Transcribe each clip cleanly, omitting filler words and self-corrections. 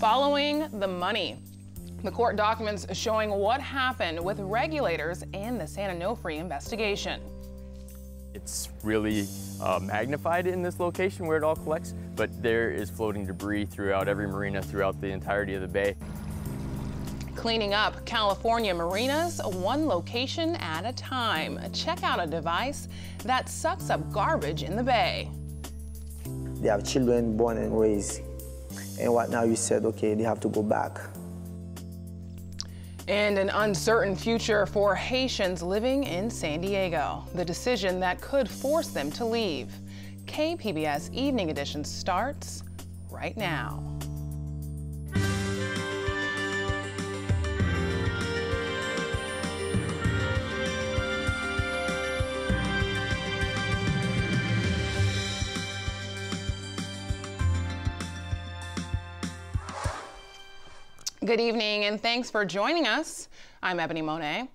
following the money. The court documents showing what happened with regulators in the San Onofre investigation. It's really magnified in this location where it all collects, but there is floating debris throughout every marina throughout the entirety of the bay. Cleaning up California marinas, one location at a time. Check out a device that sucks up garbage in the bay. They have children born and raised, and what now you said, okay, they have to go back. And an uncertain future for Haitians living in San Diego. The decision that could force them to leave. KPBS Evening Edition starts right now. Good evening, and thanks for joining us. I'm Ebony Monet.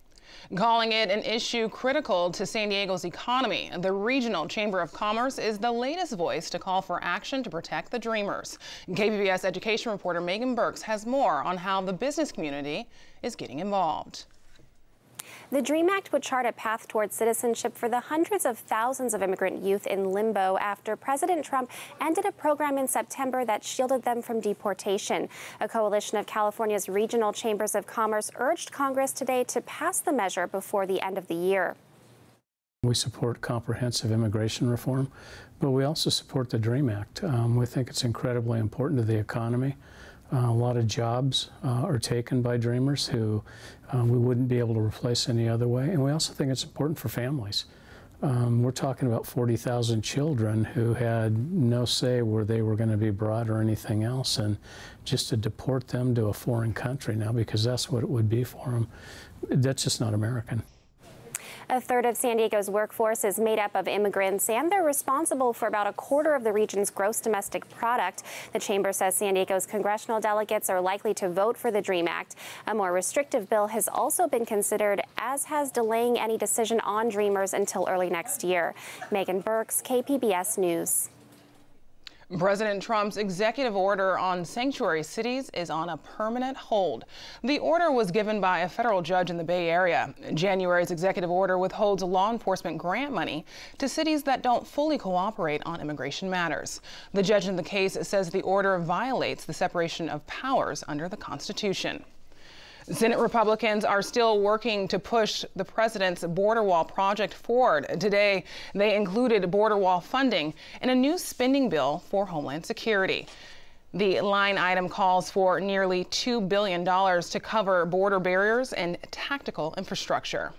Calling it an issue critical to San Diego's economy, the Regional Chamber of Commerce is the latest voice to call for action to protect the dreamers. KPBS education reporter Megan Burks has more on how the business community is getting involved. The DREAM Act would chart a path towards citizenship for the hundreds of thousands of immigrant youth in limbo after President Trump ended a program in September that shielded them from deportation. A coalition of California's regional chambers of commerce urged Congress today to pass the measure before the end of the year. We support comprehensive immigration reform, but we also support the DREAM Act. We think it's incredibly important to the economy. A lot of jobs are taken by dreamers who we wouldn't be able to replace any other way. And we also think it's important for families. We're talking about 40,000 children who had no say where they were going to be brought or anything else. And just to deport them to a foreign country now, because that's what it would be for them, that's just not American. A third of San Diego's workforce is made up of immigrants, and they're responsible for about a quarter of the region's gross domestic product. The chamber says San Diego's congressional delegates are likely to vote for the DREAM Act. A more restrictive bill has also been considered, as has delaying any decision on Dreamers until early next year. Megan Burks, KPBS News. President Trump's executive order on sanctuary cities is on a permanent hold. The order was given by a federal judge in the Bay Area. January's executive order withholds law enforcement grant money to cities that don't fully cooperate on immigration matters. The judge in the case says the order violates the separation of powers under the Constitution. Senate Republicans are still working to push the president's border wall project forward. Today, they included border wall funding in a new spending bill for Homeland Security. The line item calls for nearly $2 billion to cover border barriers and tactical infrastructure.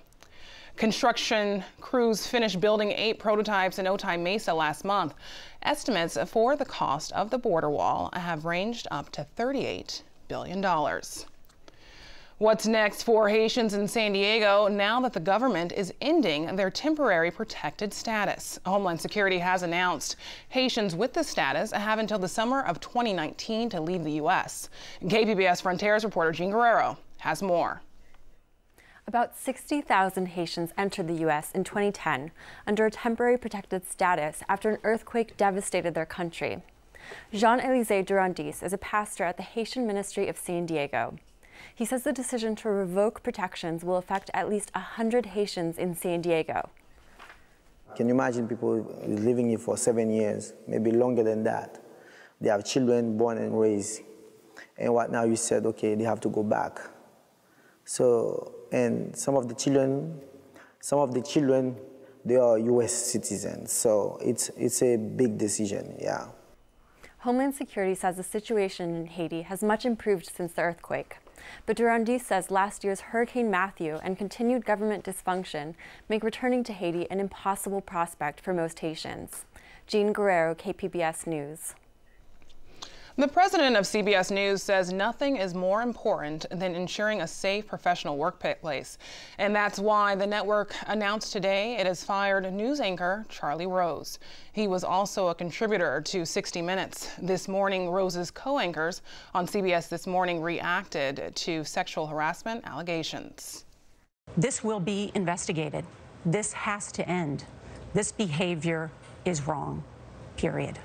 Construction crews finished building 8 prototypes in Otay Mesa last month. Estimates for the cost of the border wall have ranged up to $38 billion. What's next for Haitians in San Diego now that the government is ending their temporary protected status? Homeland Security has announced Haitians with this status have until the summer of 2019 to leave the U.S. KPBS Frontiers reporter Jean Guerrero has more. About 60,000 Haitians entered the U.S. in 2010 under a temporary protected status after an earthquake devastated their country. Jean-Élisée Durandis is a pastor at the Haitian Ministry of San Diego. He says the decision to revoke protections will affect at least 100 Haitians in San Diego. Can you imagine people living here for 7 years, maybe longer than that? They have children born and raised. And what now you said, okay, they have to go back. So, and some of the children, they are U.S. citizens. So it's a big decision, yeah. Homeland Security says the situation in Haiti has much improved since the earthquake. But Durandis says last year's Hurricane Matthew and continued government dysfunction make returning to Haiti an impossible prospect for most Haitians. Jean Guerrero, KPBS News. The president of CBS News says nothing is more important than ensuring a safe professional workplace. And that's why the network announced today it has fired news anchor Charlie Rose. He was also a contributor to 60 Minutes. This morning, Rose's co-anchors on CBS This Morning reacted to sexual harassment allegations. This will be investigated. This has to end. This behavior is wrong, period.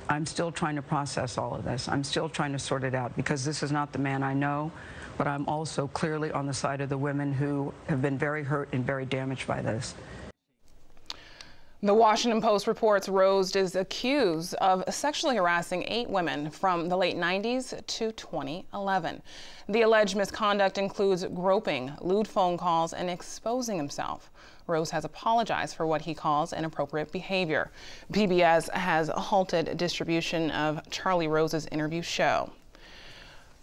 I'm still trying to process all of this. I'm still trying to sort it out because this is not the man I know, but I'm also clearly on the side of the women who have been very hurt and very damaged by this. The Washington Post reports Rose is accused of sexually harassing 8 women from the late 90s to 2011. The alleged misconduct includes groping, lewd phone calls, and exposing himself. Rose has apologized for what he calls inappropriate behavior. PBS has halted distribution of Charlie Rose's interview show.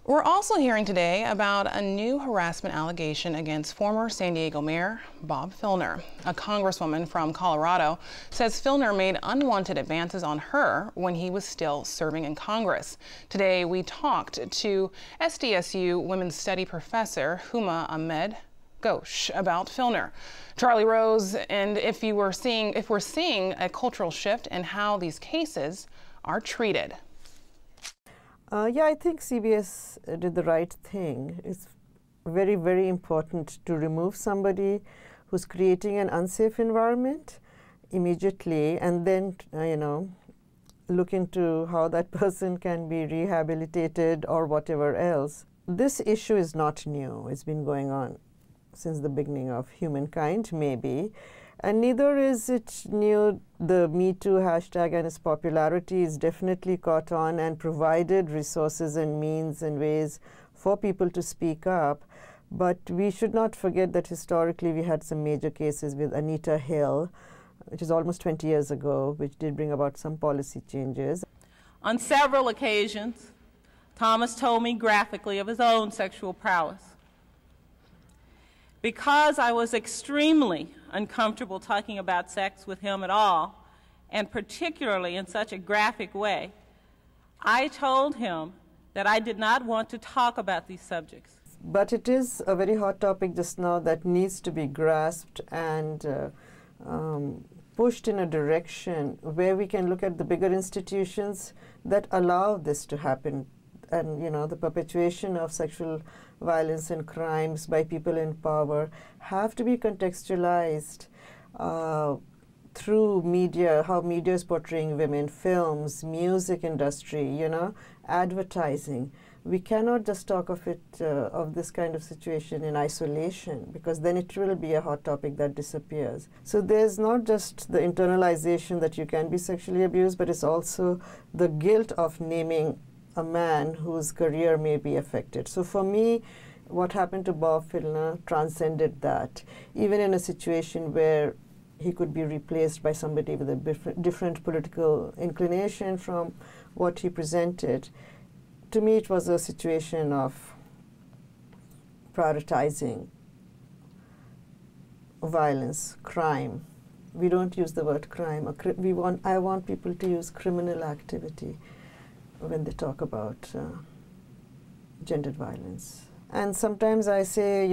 We're also hearing today about a new harassment allegation against former San Diego Mayor Bob Filner. A congresswoman from Colorado says Filner made unwanted advances on her when he was still serving in Congress. Today we talked to SDSU Women's Study professor Huma Ahmed Ghosh about Filner, Charlie Rose, and if we're seeing a cultural shift in how these cases are treated. Yeah, I think CBS did the right thing. It's very, very important to remove somebody who's creating an unsafe environment immediately, and then, look into how that person can be rehabilitated or whatever else. This issue is not new. It's been going on since the beginning of humankind, maybe. And neither is it new. The Me Too hashtag and its popularity is definitely caught on and provided resources and means and ways for people to speak up. But we should not forget that historically we had some major cases with Anita Hill, which is almost 20 years ago, which did bring about some policy changes. On several occasions, Thomas told me graphically of his own sexual prowess. Because I was extremely uncomfortable talking about sex with him at all, and particularly in such a graphic way, I told him that I did not want to talk about these subjects. But it is a very hot topic just now that needs to be grasped and pushed in a direction where we can look at the bigger institutions that allow this to happen. And the perpetuation of sexual violence and crimes by people in power have to be contextualized through media, how media is portraying women, films, music industry, advertising. We cannot just talk of it, of this kind of situation in isolation, because then it will be a hot topic that disappears. So there's not just the internalization that you can be sexually abused, but it's also the guilt of naming a man whose career may be affected. So for me, what happened to Bob Filner transcended that. Even in a situation where he could be replaced by somebody with a different political inclination from what he presented, to me it was a situation of prioritizing violence, crime. We don't use the word crime. I want people to use criminal activity when they talk about gendered violence. And sometimes I say,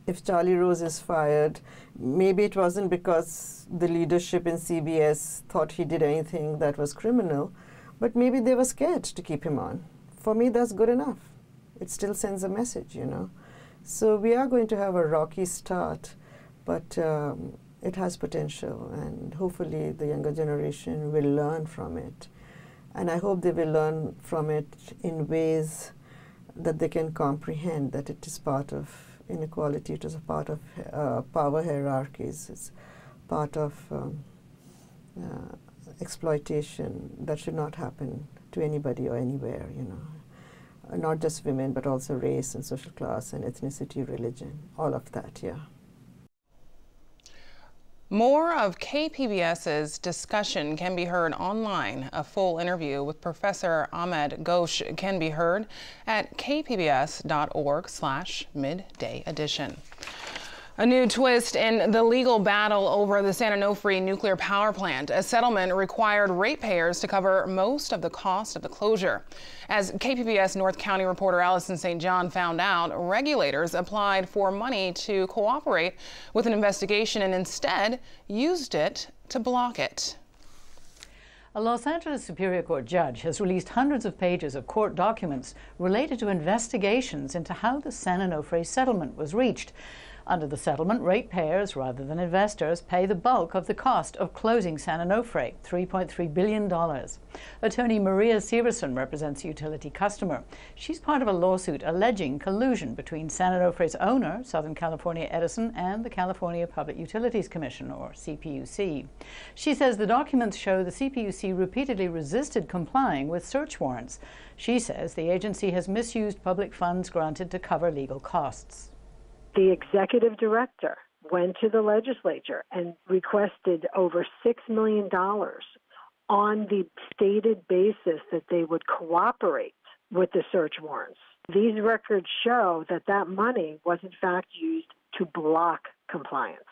if Charlie Rose is fired, maybe it wasn't because the leadership in CBS thought he did anything that was criminal, but maybe they were scared to keep him on. For me, that's good enough. It still sends a message, So we are going to have a rocky start, but it has potential, and hopefully the younger generation will learn from it. And I hope they will learn from it in ways that they can comprehend that it is part of inequality, it is a part of power hierarchies, it's part of exploitation that should not happen to anybody or anywhere, Not just women, but also race and social class and ethnicity, religion, all of that, yeah. More of KPBS's discussion can be heard online. A full interview with Professor Ahmed Ghosh can be heard at kpbs.org/midday edition. A new twist in the legal battle over the San Onofre nuclear power plant. A settlement required ratepayers to cover most of the cost of the closure. As KPBS North County reporter Alison St John found out, regulators applied for money to cooperate with an investigation and instead used it to block it. A Los Angeles Superior Court judge has released hundreds of pages of court documents related to investigations into how the San Onofre settlement was reached. Under the settlement, ratepayers, rather than investors, pay the bulk of the cost of closing San Onofre, $3.3 billion. Attorney Maria Severson represents a utility customer. She's part of a lawsuit alleging collusion between San Onofre's owner, Southern California Edison, and the California Public Utilities Commission, or CPUC. She says the documents show the CPUC repeatedly resisted complying with search warrants. She says the agency has misused public funds granted to cover legal costs. The executive director went to the legislature and requested over $6 million on the stated basis that they would cooperate with the search warrants. These records show that that money was in fact used to block compliance.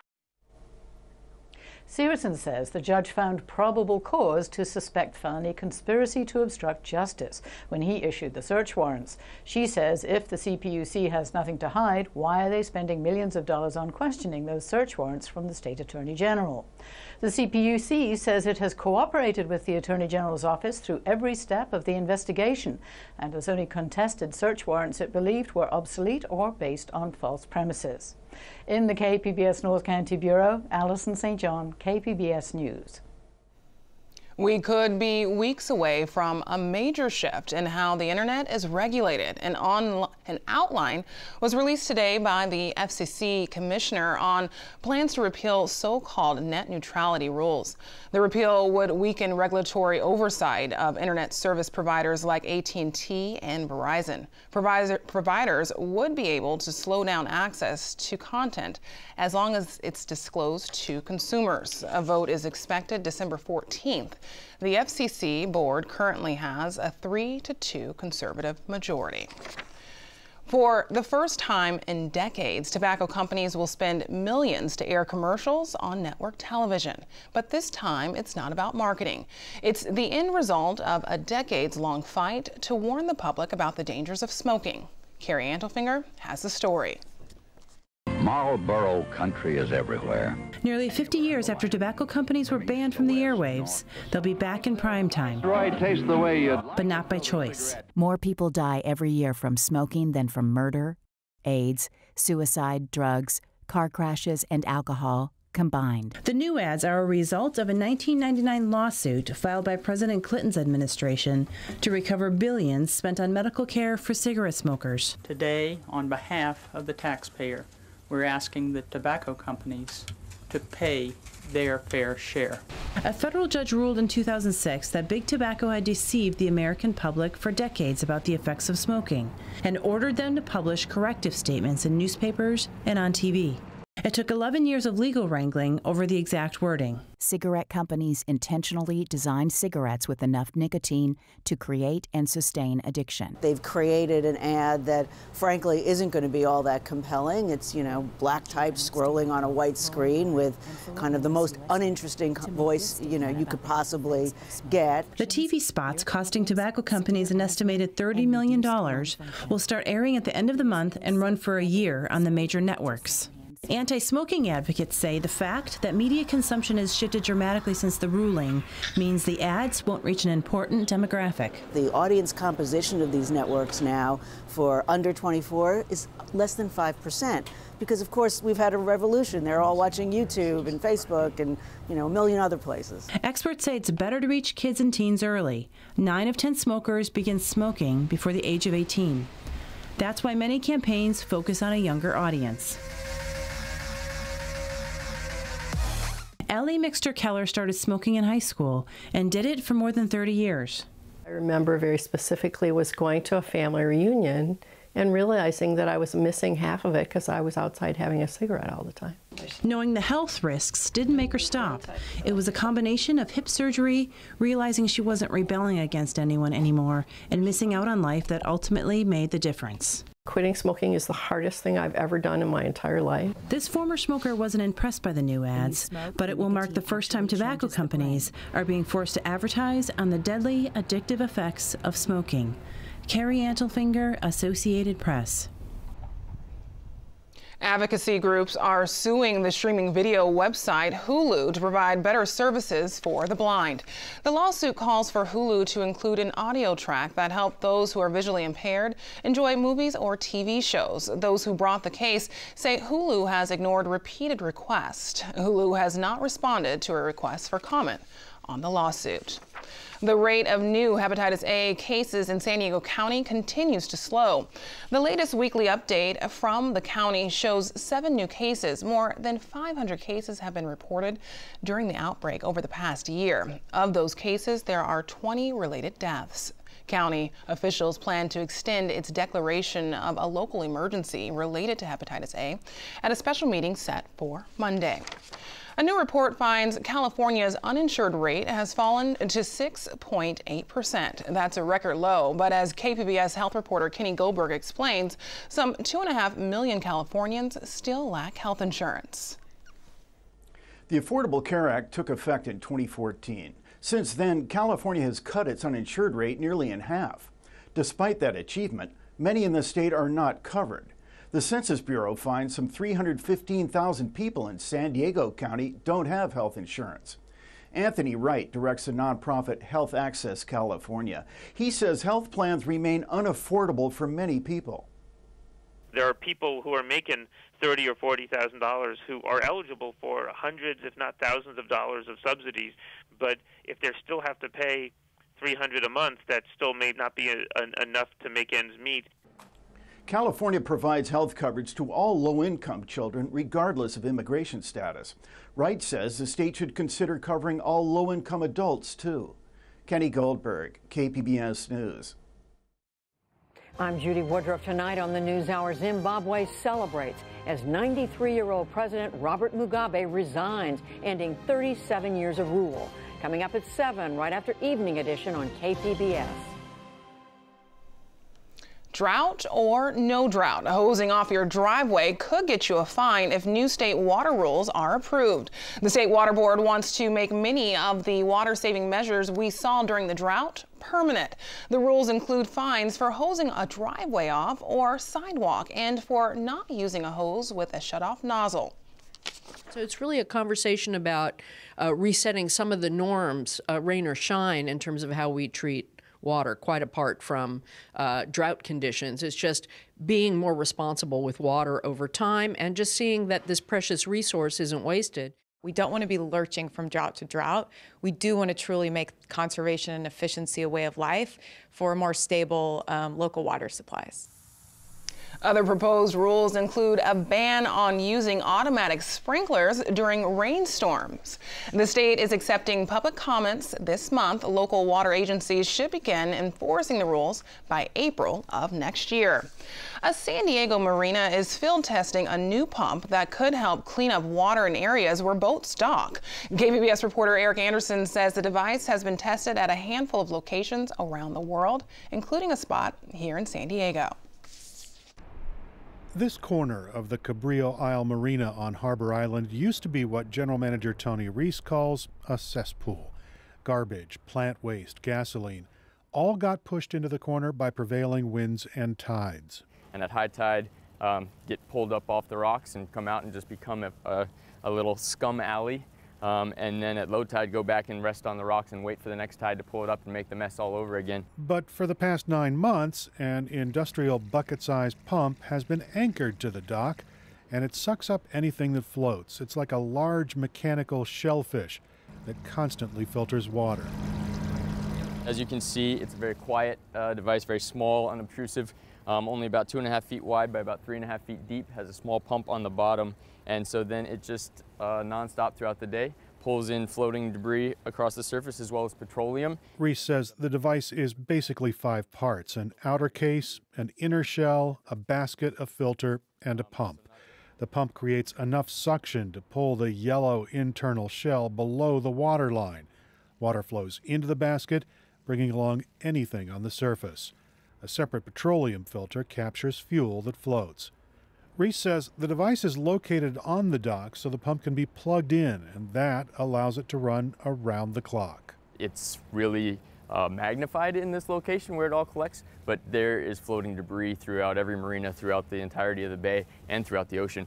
Severson says the judge found probable cause to suspect felony conspiracy to obstruct justice when he issued the search warrants. She says if the CPUC has nothing to hide, why are they spending millions of dollars on questioning those search warrants from the state attorney general? The CPUC says it has cooperated with the Attorney General's office through every step of the investigation and has only contested search warrants it believed were obsolete or based on false premises. In the KPBS North County Bureau, Alison St John, KPBS News. We could be weeks away from a major shift in how the internet is regulated. An outline was released today by the FCC commissioner on plans to repeal so-called net neutrality rules. The repeal would weaken regulatory oversight of internet service providers like AT&T and Verizon. Providers would be able to slow down access to content as long as it's disclosed to consumers. A vote is expected December 14th. The FCC board currently has a 3-2 conservative majority. For the first time in decades, tobacco companies will spend millions to air commercials on network television. But this time, it's not about marketing. It's the end result of a decades-long fight to warn the public about the dangers of smoking. Carrie Antelfinger has the story. Marlboro country is everywhere. Nearly 50 years after tobacco companies were banned from the airwaves, they'll be back in prime time. Right, taste the way you... But not by choice. More people die every year from smoking than from murder, AIDS, suicide, drugs, car crashes, and alcohol combined. The new ads are a result of a 1999 lawsuit filed by President Clinton's administration to recover billions spent on medical care for cigarette smokers. Today, on behalf of the taxpayer, we're asking the tobacco companies to pay their fair share. A federal judge ruled in 2006 that big tobacco had deceived the American public for decades about the effects of smoking and ordered them to publish corrective statements in newspapers and on TV. It took 11 years of legal wrangling over the exact wording. Cigarette companies intentionally designed cigarettes with enough nicotine to create and sustain addiction. They've created an ad that, frankly, isn't going to be all that compelling. It's, black type scrolling on a white screen with kind of the most uninteresting voice, you could possibly get. The TV spots, costing tobacco companies an estimated $30 million, will start airing at the end of the month and run for a year on the major networks. Anti-smoking advocates say the fact that media consumption has shifted dramatically since the ruling means the ads won't reach an important demographic. The audience composition of these networks now for under 24 is less than 5%. Because, of course, we've had a revolution. They're all watching YouTube and Facebook and, a million other places. Experts say it's better to reach kids and teens early. 9 of 10 smokers begin smoking before the age of 18. That's why many campaigns focus on a younger audience. Ellie Mixter Keller started smoking in high school and did it for more than 30 years. I remember very specifically was going to a family reunion and realizing that I was missing half of it because I was outside having a cigarette all the time. Knowing the health risks didn't make her stop. It was a combination of hip surgery, realizing she wasn't rebelling against anyone anymore, and missing out on life that ultimately made the difference. Quitting smoking is the hardest thing I've ever done in my entire life. This former smoker wasn't impressed by the new ads, but it will mark the first time tobacco companies are being forced to advertise on the deadly, addictive effects of smoking. Carrie Antelfinger, Associated Press. Advocacy groups are suing the streaming video website Hulu to provide better services for the blind. The lawsuit calls for Hulu to include an audio track that helps those who are visually impaired enjoy movies or TV shows. Those who brought the case say Hulu has ignored repeated requests. Hulu has not responded to a request for comment on the lawsuit. The rate of new hepatitis A cases in San Diego County continues to slow. The latest weekly update from the county shows 7 new cases. More than 500 cases have been reported during the outbreak over the past year. Of those cases, there are 20 related deaths. County officials plan to extend its declaration of a local emergency related to hepatitis A at a special meeting set for Monday. A new report finds California's uninsured rate has fallen to 6.8%. That's a record low, but as KPBS health reporter Kenny Goldberg explains, some 2.5 million Californians still lack health insurance. The Affordable Care Act took effect in 2014. Since then, California has cut its uninsured rate nearly in half. Despite that achievement, many in the state are not covered. The Census Bureau finds some 315,000 people in San Diego County don't have health insurance. Anthony Wright directs the nonprofit Health Access California. He says health plans remain unaffordable for many people. There are people who are making $30,000 or $40,000 who are eligible for hundreds, if not thousands of dollars of subsidies, but if they still have to pay $300 a month, that still may not be enough to make ends meet. California provides health coverage to all low-income children, regardless of immigration status. Wright says the state should consider covering all low-income adults, too. Kenny Goldberg, KPBS News. I'm Judy Woodruff. Tonight on the NewsHour, Zimbabwe celebrates as 93-year-old President Robert Mugabe resigns, ending 37 years of rule. Coming up at 7, right after Evening Edition on KPBS. Drought or no drought, hosing off your driveway could get you a fine if new state water rules are approved. The State Water Board wants to make many of the water-saving measures we saw during the drought permanent. The rules include fines for hosing a driveway off or sidewalk and for not using a hose with a shutoff nozzle. So it's really a conversation about resetting some of the norms, rain or shine, in terms of how we treat water, quite apart from drought conditions. It's just being more responsible with water over time and just seeing that this precious resource isn't wasted. We don't want to be lurching from drought to drought. We do want to truly make conservation and efficiency a way of life for more stable local water supplies. Other proposed rules include a ban on using automatic sprinklers during rainstorms. The state is accepting public comments this month. Local water agencies should begin enforcing the rules by April of next year. A San Diego marina is field testing a new pump that could help clean up water in areas where boats dock. KPBS reporter Eric Anderson says the device has been tested at a handful of locations around the world, including a spot here in San Diego. This corner of the Cabrillo Isle Marina on Harbor Island used to be what General Manager Tony Reese calls a cesspool. Garbage, plant waste, gasoline, all got pushed into the corner by prevailing winds and tides. And at high tide, get pulled up off the rocks and come out and just become a little scum alley. And then at low tide, go back and rest on the rocks and wait for the next tide to pull it up and make the mess all over again. But for the past 9 months, an industrial bucket-sized pump has been anchored to the dock, and it sucks up anything that floats. It's like a large mechanical shellfish that constantly filters water. As you can see, it's a very quiet device, very small, unobtrusive, only about 2.5 feet wide by about 3.5 feet deep, has a small pump on the bottom, and so then it just nonstop throughout the day pulls in floating debris across the surface as well as petroleum. Reese says the device is basically 5 parts: an outer case, an inner shell, a basket, a filter, and a pump. The pump creates enough suction to pull the yellow internal shell below the water line. Water flows into the basket, bringing along anything on the surface. A separate petroleum filter captures fuel that floats. Reese says the device is located on the dock so the pump can be plugged in, and that allows it to run around the clock. It's really magnified in this location where it all collects, but there is floating debris throughout every marina, throughout the entirety of the bay, and throughout the ocean.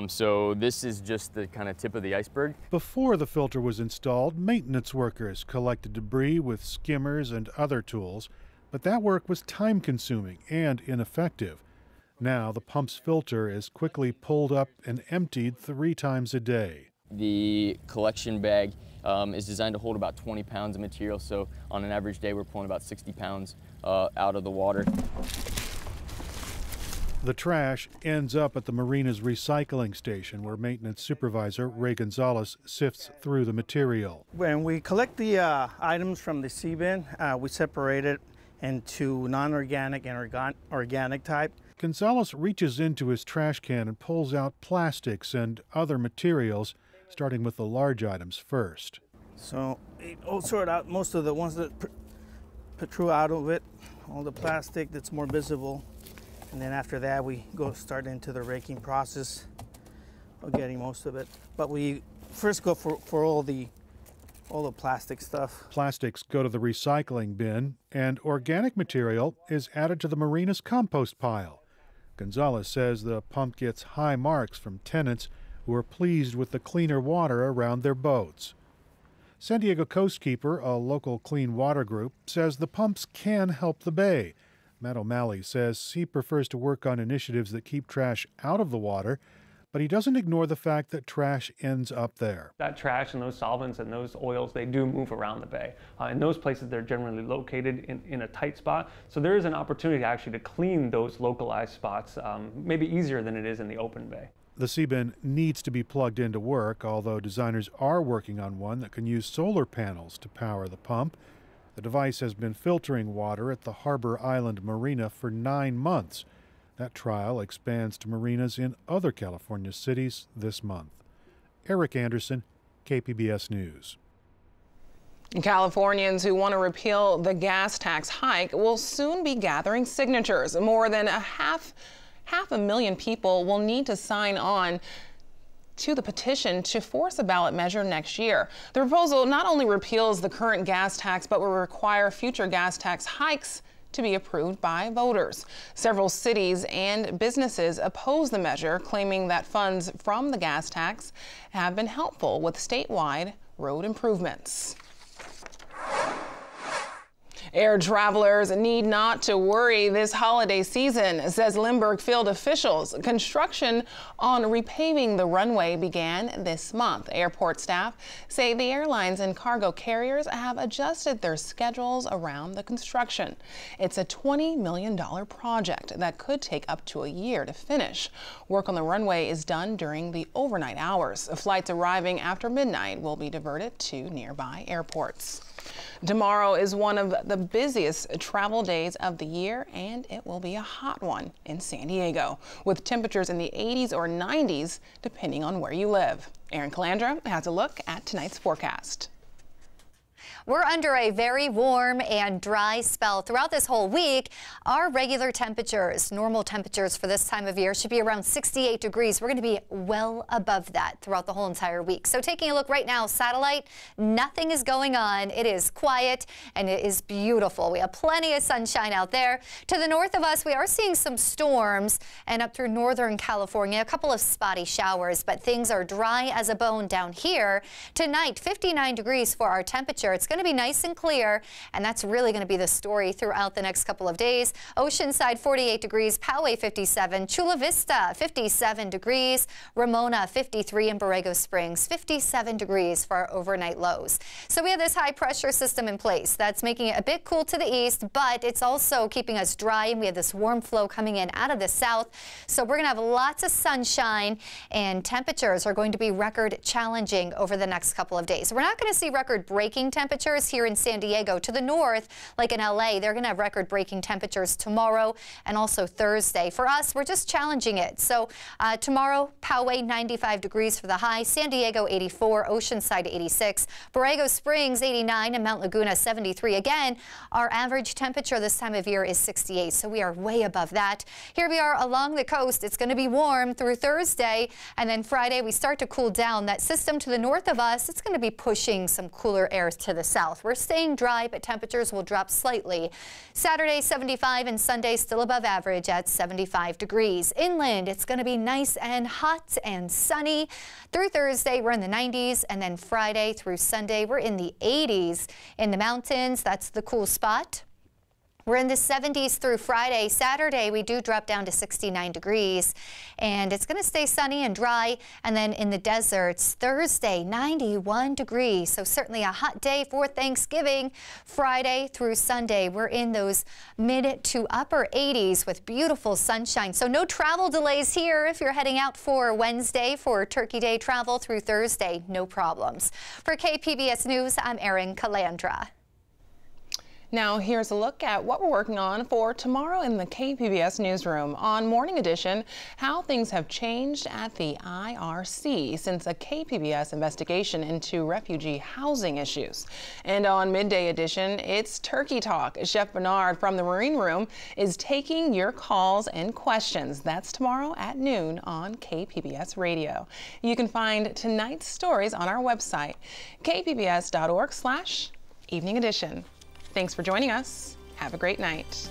So this is just the kind of tip of the iceberg. Before the filter was installed, maintenance workers collected debris with skimmers and other tools, but that work was time-consuming and ineffective. Now the pump's filter is quickly pulled up and emptied 3 times a day. The collection bag is designed to hold about 20 pounds of material, so on an average day we're pulling about 60 pounds out of the water. The trash ends up at the marina's recycling station, where maintenance supervisor Ray Gonzalez sifts through the material. When we collect the items from the sea bin, we separate it into non-organic and organic type. Gonzalez reaches into his trash can and pulls out plastics and other materials, starting with the large items first. So I'll sort out most of the ones that protrude out of it, all the plastic that's more visible. And then after that, we start into the raking process of getting most of it. But we first go for all the plastic stuff. Plastics go to the recycling bin, and organic material is added to the marina's compost pile. Gonzalez says the pump gets high marks from tenants who are pleased with the cleaner water around their boats. San Diego Coastkeeper, a local clean water group, says the pumps can help the bay. Matt O'Malley says he prefers to work on initiatives that keep trash out of the water, but he doesn't ignore the fact that trash ends up there. That trash and those solvents and those oils, they do move around the bay. In those places, they're generally located in a tight spot. So there is an opportunity actually to clean those localized spots, maybe easier than it is in the open bay. The sea bin needs to be plugged into work, although designers are working on one that can use solar panels to power the pump. The device has been filtering water at the Harbor Island Marina for 9 months. That trial expands to marinas in other California cities this month. Eric Anderson, KPBS News. Californians who want to repeal the gas tax hike will soon be gathering signatures. More than half a million people will need to sign on to the petition to force a ballot measure next year. The proposal not only repeals the current gas tax, but will require future gas tax hikes to be approved by voters. Several cities and businesses oppose the measure, claiming that funds from the gas tax have been helpful with statewide road improvements. Air travelers need not to worry this holiday season, says Lindbergh Field officials. Construction on repaving the runway began this month. Airport staff say the airlines and cargo carriers have adjusted their schedules around the construction. It's a $20 million project that could take up to a year to finish. Work on the runway is done during the overnight hours. Flights arriving after midnight will be diverted to nearby airports. Tomorrow is one of the busiest travel days of the year, and it will be a hot one in San Diego, with temperatures in the 80s or 90s, depending on where you live. Erin Calandra has a look at tonight's forecast. We're under a very warm and dry spell throughout this whole week. Our regular temperatures, normal temperatures for this time of year, should be around 68 degrees. We're going to be well above that throughout the whole entire week. So taking a look right now, satellite, nothing is going on. It is quiet and it is beautiful. We have plenty of sunshine out there. To the north of us, we are seeing some storms, and up through northern California, a couple of spotty showers, but things are dry as a bone down here. Tonight, 59 degrees for our temperature. It's going to be nice and clear, and that's really going to be the story throughout the next couple of days. Oceanside 48 degrees, Poway 57, Chula Vista 57 degrees, Ramona 53, and Borrego Springs 57 degrees for our overnight lows. So we have this high pressure system in place that's making it a bit cool to the east, but it's also keeping us dry, and we have this warm flow coming in out of the south. So we're going to have lots of sunshine, and temperatures are going to be record challenging over the next couple of days. We're not going to see record breaking temperatures here in San Diego. To the north, like in LA, they're going to have record-breaking temperatures tomorrow and also Thursday. For us, we're just challenging it. So tomorrow, Poway 95 degrees for the high, San Diego 84, Oceanside 86, Borrego Springs 89, and Mount Laguna 73. Again, our average temperature this time of year is 68, so we are way above that. Here we are along the coast. It's going to be warm through Thursday, and then Friday we start to cool down. That system to the north of us, it's going to be pushing some cooler air to to the south. We're staying dry, but temperatures will drop slightly. Saturday 75 and Sunday still above average at 75 degrees. Inland, it's going to be nice and hot and sunny. Through Thursday, we're in the 90s, and then Friday through Sunday, we're in the 80s. In the mountains, that's the cool spot. We're in the 70s through Friday. Saturday, we do drop down to 69 degrees, and it's going to stay sunny and dry. And then in the deserts, Thursday, 91 degrees. So certainly a hot day for Thanksgiving. Friday through Sunday, we're in those mid to upper 80s with beautiful sunshine. So no travel delays here if you're heading out for Wednesday for Turkey Day travel through Thursday. No problems. For KPBS News, I'm Erin Calandra. Now here's a look at what we're working on for tomorrow in the KPBS newsroom. On Morning Edition, how things have changed at the IRC since a KPBS investigation into refugee housing issues. And on Midday Edition, it's Turkey Talk. Chef Bernard from the Marine Room is taking your calls and questions. That's tomorrow at noon on KPBS Radio. You can find tonight's stories on our website, kpbs.org/evening edition. Thanks for joining us. Have a great night.